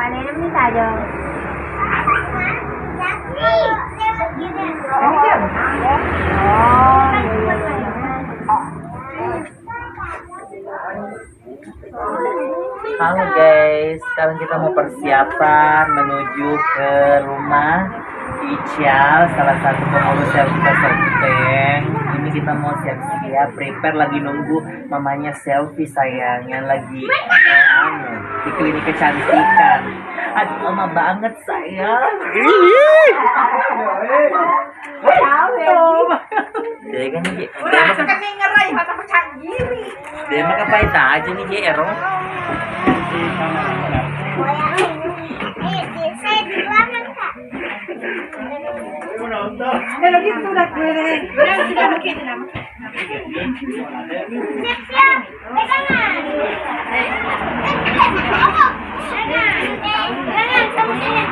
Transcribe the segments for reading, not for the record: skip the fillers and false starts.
này nó mới xài được. Halo guys, sekarang kita mau persiapan menuju ke rumah Ical, salah satu pengurus selfie Bank. Ini kita mau siap-siap, prepare, lagi nunggu mamanya selfie sayang yang lagi di klinik kecantikan. Aduh lama banget sayang. Dia kan nih, dia mah kapain aja nih J Ero. Siap-siap, pegangan. Pegangan, kamu sini.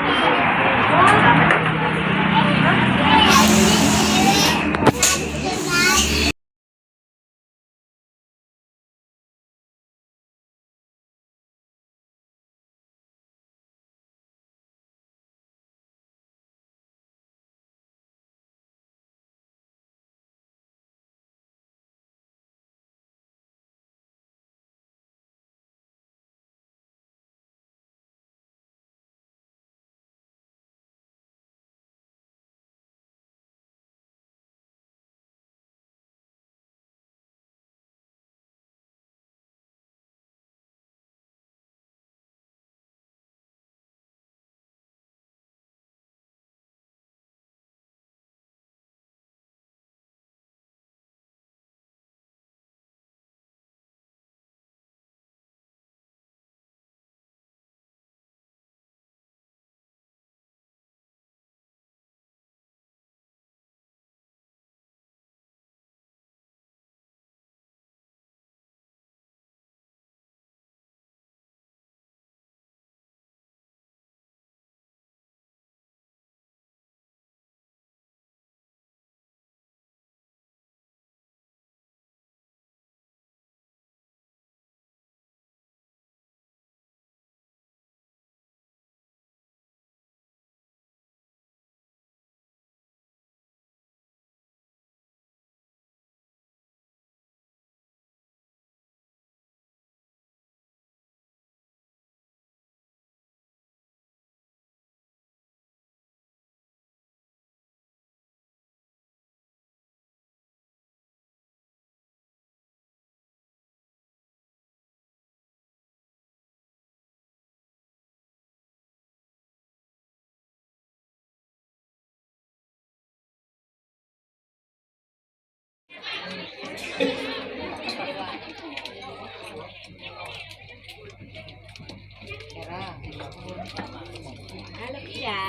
Halo iya.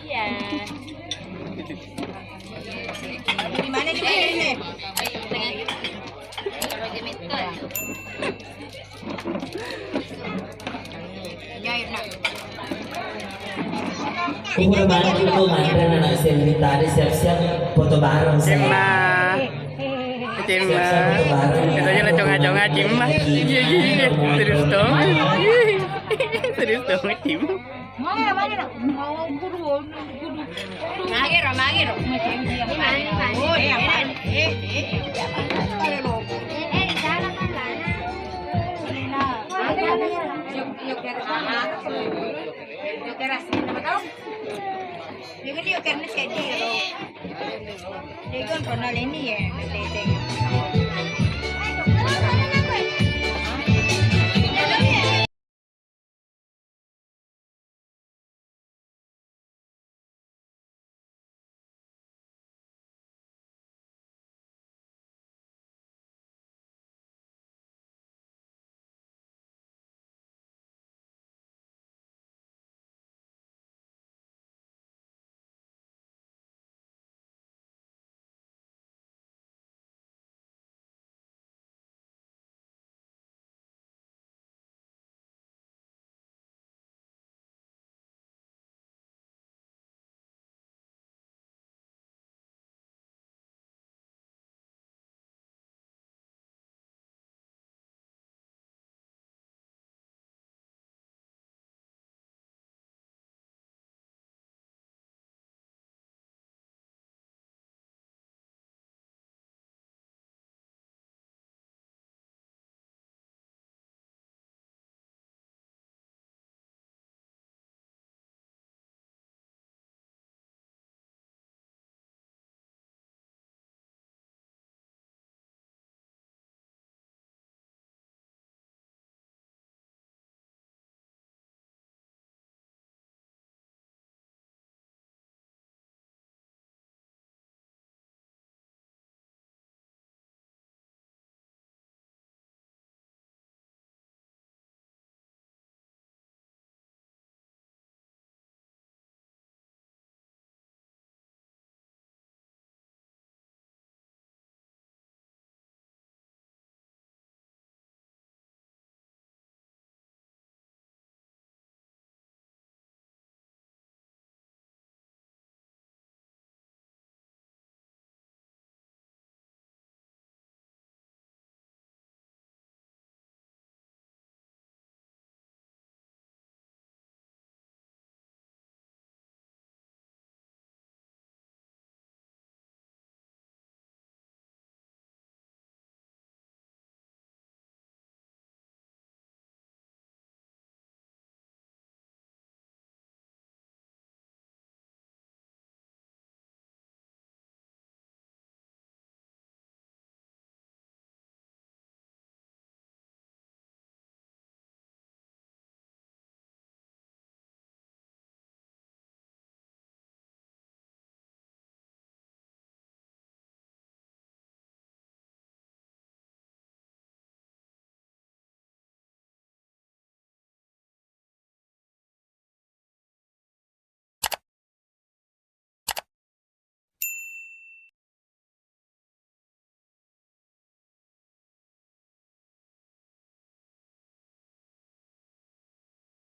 Iya. Di mana nih ini? Kalau Jemito ya. Jahit nak. Umur banget itu main anak sendiri siap-siap foto bareng Cimma. Itu aja lecong-lecong Cimma. Iya. Serius dong. Serius dong Cimma. Magiro. Oh, ya, Pak. Yo kan pernah ini ya,